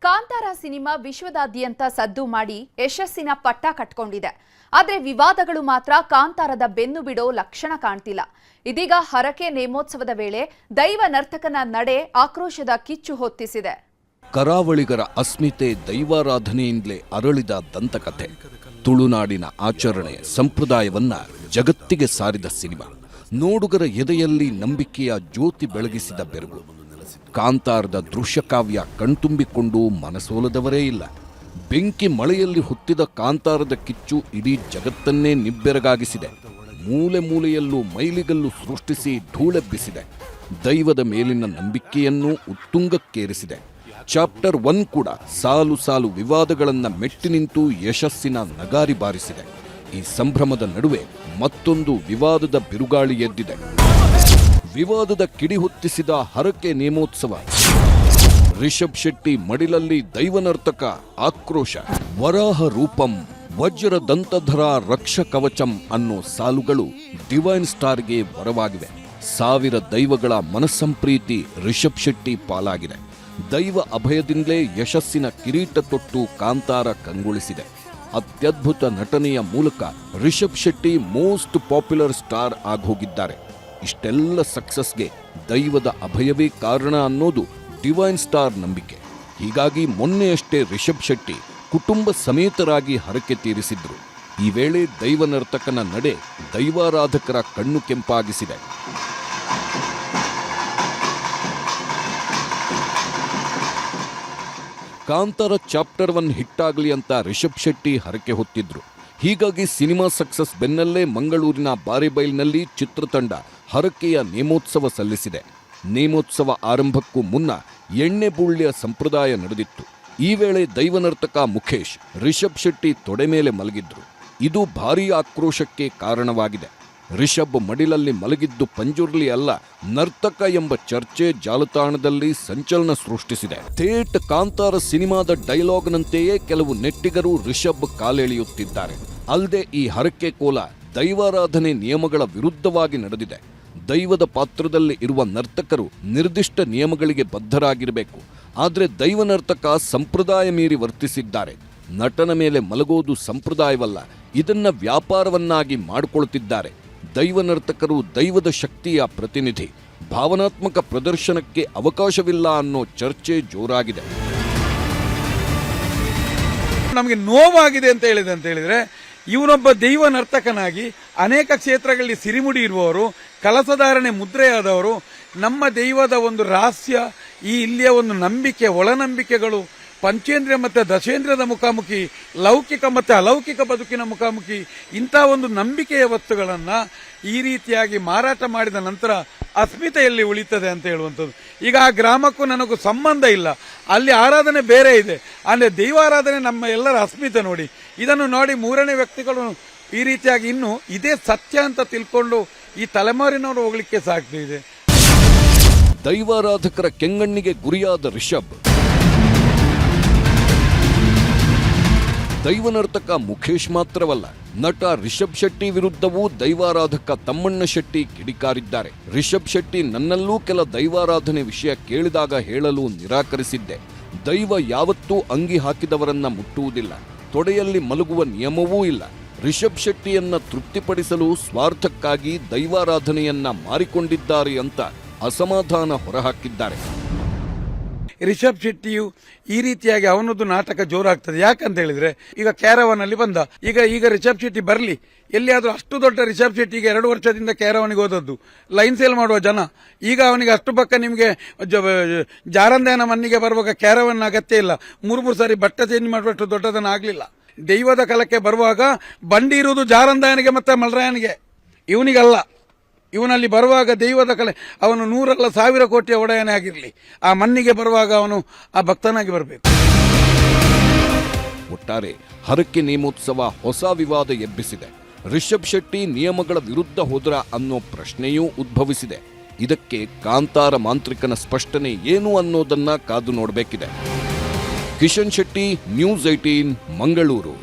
Kantara cinema ವಿಶ್ವದಾದ್ಯಂತ ಸದ್ದು ಮಾಡಿ ಯಶಸ್ಸಿನ ಪಟ್ಟ ಕಟ್ಕೊಂಡಿದೆ. ಆದರೆ ವಿವಾದಗಳು ಮಾತ್ರ ಕಾಂತಾರದ ಬೆನ್ನು ಬಿಡೋ ಲಕ್ಷಣ ಕಾಣ್ತಿಲ್ಲ. ಇದೀಗ ಹರಕೆ ನೇಮೋತ್ಸವದ ವೇಳೆ ದೈವ ನರ್ತಕನ ನಡೆ ಆಕ್ರೋಶದ ಕಿಚ್ಚು ಹೊತ್ತಿಸಿದೆ. ಕರಾವಳಿಗರ ಅಸ್ಮಿತೆ ದೈವಾರಾಧನೆಯಿಂದಲೇ ಅರಳಿದ ದಂತಕಥೆ. ತುಳುನಾಡಿನ ಆಚರಣೆ ಸಂಪ್ರದಾಯವನ್ನ ಜಗತ್ತಿಗೆ ಸಾರಿದ ಸಿನಿಮಾ. ನೋಡುಗರ ಎದೆಯಲ್ಲಿ ನಂಬಿಕೆಯ ಜ್ಯೋತಿ ಬೆಳಗಿಸಿದ ಬೆರಗು. ಕಾಂತಾರದ ದೃಶ್ಯಕಾವ್ಯ ಕಣ್ತುಂಬಿಕೊಂಡು ಮನಸೋಲದವರೇ ಇಲ್ಲ. ಬೆಂಕಿ ಮಳೆಯಲ್ಲಿ ಹುಟ್ಟಿದ ಕಾಂತಾರದ ಕಿಚ್ಚು ಇಡೀ ಜಗತ್ತನ್ನೇ ನಿಬ್ಬೆರಗಾಗಿಸಿದೆ. ಮೂಲೆ ಮೂಲೆಯಲ್ಲೂ ಮೈಲಿಗಲ್ಲು ಸೃಷ್ಟಿಸಿ ಧೂಳೆಬ್ಬಿಸಿದೆ. ದೈವದ ಮೇಲಿನ ನಂಬಿಕೆಯನ್ನೂ ಉತ್ತುಂಗಕ್ಕೇರಿಸಿದೆ. ಚಾಪ್ಟರ್ 1 ಕೂಡ ಸಾಲು ಸಾಲು ವಿವಾದಗಳನ್ನು ಮೆಟ್ಟಿ ನಿಂತು ಯಶಸ್ಸಿನ ನಗಾರಿ ಬಾರಿಸಿದೆ. ಈ ಸಂಭ್ರಮದ ನಡುವೆ ಮತ್ತೊಂದು ವಿವಾದದ ಬಿರುಗಾಳಿ ಎದ್ದಿದೆ. ವಿವಾದದ ಕಿಡಿ ಹೊತ್ತಿಸಿದ ಹರಕೆ ನೇಮೋತ್ಸವ. ರಿಷಬ್ ಶೆಟ್ಟಿ ಮಡಿಲಲ್ಲಿ ದೈವನರ್ತಕ ಆಕ್ರೋಶ. ವರಾಹ ರೂಪಂ ವಜ್ರ ದಂತಧರ ರಕ್ಷ ಕವಚಂ ಅನ್ನೋ ಸಾಲುಗಳು ಡಿವೈನ್ ಸ್ಟಾರ್ಗೆ ವರವಾಗಿವೆ. 1000 ದೈವಗಳ ಮನಸ್ಸಂಪ್ರೀತಿ ರಿಷಬ್ ಶೆಟ್ಟಿ ಪಾಲಾಗಿದೆ. ದೈವ ಅಭಯದಿಂದಲೇ ಯಶಸ್ಸಿನ ಕಿರೀಟ ತೊಟ್ಟು ಕಾಂತಾರ ಕಂಗೊಳಿಸಿದೆ. ಅತ್ಯದ್ಭುತ ನಟನೆಯ ಮೂಲಕ Rishab Shetty most popular star ಆಗೋಗಿದ್ದಾರೆ. ಇಷ್ಟೆಲ್ಲ ಸಕ್ಸಸ್ಗೆ ದೈವದ ಅಭಯವೇ ಕಾರಣ ಅನ್ನೋದು ಡಿವೈನ್ ಸ್ಟಾರ್ ನಂಬಿಕೆ. ಹೀಗಾಗಿ ಮೊನ್ನೆಯಷ್ಟೇ ರಿಷಬ್ ಶೆಟ್ಟಿ ಕುಟುಂಬ ಸಮೇತರಾಗಿ ಹರಕೆ ತೀರಿಸಿದ್ರು. ಈ ವೇಳೆ ದೈವ ನರ್ತಕನ ನಡೆ ದೈವಾರಾಧಕರ ಕಣ್ಣು ಕೆಂಪಾಗಿಸಿದೆ. ಕಾಂತಾರ ಚಾಪ್ಟರ್ 1 ಹಿಟ್ಟಾಗಲಿ ಅಂತ ರಿಷಬ್ ಶೆಟ್ಟಿ ಹರಕೆ ಹೊತ್ತಿದ್ರು. ಹೀಗಾಗಿ ಸಿನಿಮಾ ಸಕ್ಸಸ್ ಬೆನ್ನಲ್ಲೇ ಮಂಗಳೂರಿನ ಬಾರೆಬೈಲ್ನಲ್ಲಿ ಚಿತ್ರತಂಡ ಹರಕೆಯ ನೇಮೋತ್ಸವ ಸಲ್ಲಿಸಿದೆ. ನೇಮೋತ್ಸವ ಆರಂಭಕ್ಕೂ ಮುನ್ನ ಎಣ್ಣೆ ಬೂಳ್ಯ ಸಂಪ್ರದಾಯ ನಡೆದಿತ್ತು. ಈ ವೇಳೆ ದೈವನರ್ತಕ ಮುಖೇಶ್ ರಿಷಬ್ ಶೆಟ್ಟಿ ತೊಡೆ ಮೇಲೆ ಮಲಗಿದ್ರು. ಇದು ಭಾರೀ ಆಕ್ರೋಶಕ್ಕೆ ಕಾರಣವಾಗಿದೆ. ರಿಷಬ್ ಮಡಿಲಲ್ಲಿ ಮಲಗಿದ್ದು ಪಂಜುರ್ಲಿ ಅಲ್ಲ, ನರ್ತಕ ಎಂಬ ಚರ್ಚೆ ಜಾಲತಾಣದಲ್ಲಿ ಸಂಚಲನ ಸೃಷ್ಟಿಸಿದೆ. ಥೇಟ್ ಕಾಂತಾರ ಸಿನಿಮಾದ ಡೈಲಾಗ್ನಂತೆಯೇ ಕೆಲವು ನೆಟ್ಟಿಗರು ರಿಷಬ್ ಕಾಲೆಳೆಯುತ್ತಿದ್ದಾರೆ. ಅಲ್ಲದೆ ಈ ಹರಕೆ ಕೋಲ ದೈವಾರಾಧನೆ ನಿಯಮಗಳ ವಿರುದ್ಧವಾಗಿ ನಡೆದಿದೆ. ದೈವದ ಪಾತ್ರದಲ್ಲಿ ಇರುವ ನರ್ತಕರು ನಿರ್ದಿಷ್ಟ ನಿಯಮಗಳಿಗೆ ಬದ್ಧರಾಗಿರಬೇಕು. ಆದರೆ ದೈವನರ್ತಕ ಸಂಪ್ರದಾಯ ಮೀರಿ ವರ್ತಿಸಿದ್ದಾರೆ. ನಟನ ಮೇಲೆ ಮಲಗೋದು ಸಂಪ್ರದಾಯವಲ್ಲ, ಇದನ್ನ ವ್ಯಾಪಾರವನ್ನಾಗಿ ಮಾಡಿಕೊಳ್ತಿದ್ದಾರೆ. ದೈವನರ್ತಕರು ದೈವದ ಶಕ್ತಿಯ ಪ್ರತಿನಿಧಿ. ಭಾವನಾತ್ಮಕ ಪ್ರದರ್ಶನಕ್ಕೆ ಅವಕಾಶವಿಲ್ಲ ಅನ್ನೋ ಚರ್ಚೆ ಜೋರಾಗಿದೆ. ನಮಗೆ ನೋವಾಗಿದೆ ಅಂತ ಹೇಳಿದ್ರೆ ಇವನೊಬ್ಬ ದೈವ ನರ್ತಕನಾಗಿ ಅನೇಕ ಕ್ಷೇತ್ರಗಳಲ್ಲಿ ಸಿರಿಮುಡಿ ಇರುವವರು, ಕಲಸಧಾರಣೆ ಮುದ್ರೆಯಾದವರು, ನಮ್ಮ ದೈವದ ಒಂದು ರಹಸ್ಯ, ಈ ಇಲ್ಲಿಯ ಒಂದು ನಂಬಿಕೆ, ಒಳನಂಬಿಕೆಗಳು, ಪಂಚೇಂದ್ರಿಯ ಮತ್ತು ದಶೇಂದ್ರಿಯದ ಮುಖಾಮುಖಿ, ಲೌಕಿಕ ಮತ್ತು ಅಲೌಕಿಕ ಬದುಕಿನ ಮುಖಾಮುಖಿ, ಇಂಥ ಒಂದು ನಂಬಿಕೆಯ ವಸ್ತುಗಳನ್ನು ಈ ರೀತಿಯಾಗಿ ಮಾರಾಟ ಮಾಡಿದ ನಂತರ ಅಸ್ಮಿತೆಯಲ್ಲಿ ಉಳಿತದೆ ಅಂತ ಹೇಳುವಂಥದ್ದು. ಈಗ ಆ ಗ್ರಾಮಕ್ಕೂ ನನಗೂ ಸಂಬಂಧ ಇಲ್ಲ, ಅಲ್ಲಿ ಆರಾಧನೆ ಬೇರೆ ಇದೆ. ಅಂದರೆ ದೈವಾರಾಧನೆ ನಮ್ಮ ಎಲ್ಲರ ಅಸ್ಮಿತೆ ನೋಡಿ. ಇದನ್ನು ನೋಡಿ ಮೂರನೇ ವ್ಯಕ್ತಿಗಳು ಈ ರೀತಿಯಾಗಿ ಇನ್ನು ಇದೇ ಸತ್ಯ ಅಂತ ತಿಳ್ಕೊಂಡು ಈ ತಲೆಮಾರಿನವರು ಹೋಗ್ಲಿಕ್ಕೆ ಸಾಗ್ತಿದೆ. ದೈವಾರಾಧಕರ ಕೆಂಗಣ್ಣಿಗೆ ಗುರಿಯಾದ ರಿಷಬ್. ದೈವನರ್ತಕ ಮುಖೇಶ್ ಮಾತ್ರವಲ್ಲ, ನಟ ರಿಷಬ್ ಶೆಟ್ಟಿ ವಿರುದ್ಧವೂ ದೈವಾರಾಧಕ ತಮ್ಮಣ್ಣ ಶೆಟ್ಟಿ ಕಿಡಿಕಾರಿದ್ದಾರೆ. ರಿಷಬ್ ಶೆಟ್ಟಿ ನನ್ನಲ್ಲೂ ಕೆಲ ದೈವಾರಾಧನೆ ವಿಷಯ ಕೇಳಿದಾಗ ಹೇಳಲು ನಿರಾಕರಿಸಿದ್ದೆ. ದೈವ ಯಾವತ್ತೂ ಅಂಗಿ ಹಾಕಿದವರನ್ನ ಮುಟ್ಟುವುದಿಲ್ಲ, ತೊಡೆಯಲ್ಲಿ ಮಲಗುವ ನಿಯಮವೂ ಇಲ್ಲ. ರಿಷಬ್ ಶೆಟ್ಟಿಯನ್ನ ತೃಪ್ತಿಪಡಿಸಲು ಸ್ವಾರ್ಥಕ್ಕಾಗಿ ದೈವಾರಾಧನೆಯನ್ನ ಮಾರಿಕೊಂಡಿದ್ದಾರೆ ಅಂತ ಅಸಮಾಧಾನ ಹೊರಹಾಕಿದ್ದಾರೆ. ರಿಷಬ್ ಶೆಟ್ಟಿಯು ಈ ರೀತಿಯಾಗಿ ಅವನದ್ದು ನಾಟಕ ಜೋರಾಗ್ತದೆ. ಯಾಕಂತ ಹೇಳಿದ್ರೆ ಈಗ ಕ್ಯಾರವನಲ್ಲಿ ಬಂದ, ಈಗ ರಿಷಬ್ ಶೆಟ್ಟಿ ಬರಲಿ, ಎಲ್ಲಿಯಾದ್ರೂ ಅಷ್ಟು ದೊಡ್ಡ ರಿಷಬ್ ಶೆಟ್ಟಿಗೆ 2 ವರ್ಷದಿಂದ ಕ್ಯಾರವನಿಗೆ ಹೋದದ್ದು, ಲೈನ್ ಸೇಲ್ ಮಾಡುವ ಜನ. ಈಗ ಅವನಿಗೆ ಅಷ್ಟು ಪಕ್ಕ ನಿಮಗೆ ಜಾರಂದಯನ ಮಣ್ಣಿಗೆ ಬರುವಾಗ ಕ್ಯಾರವನ್ ಅಗತ್ಯ ಇಲ್ಲ, 3 ಸಾರಿ ಬಟ್ಟೆ ಚೇಂಜ್ ಮಾಡುವಷ್ಟು ದೊಡ್ಡದನ್ನ ಆಗ್ಲಿಲ್ಲ. ದೈವದ ಕಲಕ್ಕೆ ಬರುವಾಗ ಬಂಡಿ ಇರುವುದು ಜಾರಂದಯನಿಗೆ ಮತ್ತೆ ಮಲ್ರಾಯನಿಗೆ, ಇವನಿಗಲ್ಲ. ಇವನಲ್ಲಿ ಬರುವಾಗ ದೈವದ ಕಲೆ, ಅವನು 100 ಅಲ್ಲ 1000 ಕೋಟಿಯ ಒಡೆಯನೇ ಆಗಿರಲಿ, ಆ ಮಣ್ಣಿಗೆ ಬರುವಾಗ ಅವನು ಆ ಭಕ್ತನಾಗಿ ಬರಬೇಕು. ಒಟ್ಟಾರೆ ಹರಕೆ ನೇಮೋತ್ಸವ ಹೊಸ ವಿವಾದ ಎಬ್ಬಿಸಿದೆ. ರಿಷಬ್ ಶೆಟ್ಟಿ ನಿಯಮಗಳ ವಿರುದ್ಧ ಹೋದ್ರ ಅನ್ನೋ ಪ್ರಶ್ನೆಯೂ ಉದ್ಭವಿಸಿದೆ. ಇದಕ್ಕೆ ಕಾಂತಾರ ಮಾಂತ್ರಿಕನ ಸ್ಪಷ್ಟನೆ ಏನು ಅನ್ನೋದನ್ನ ಕಾದು ನೋಡಬೇಕಿದೆ. ಕಿಶನ್ ಶೆಟ್ಟಿ, ನ್ಯೂಸ್ 18, ಮಂಗಳೂರು.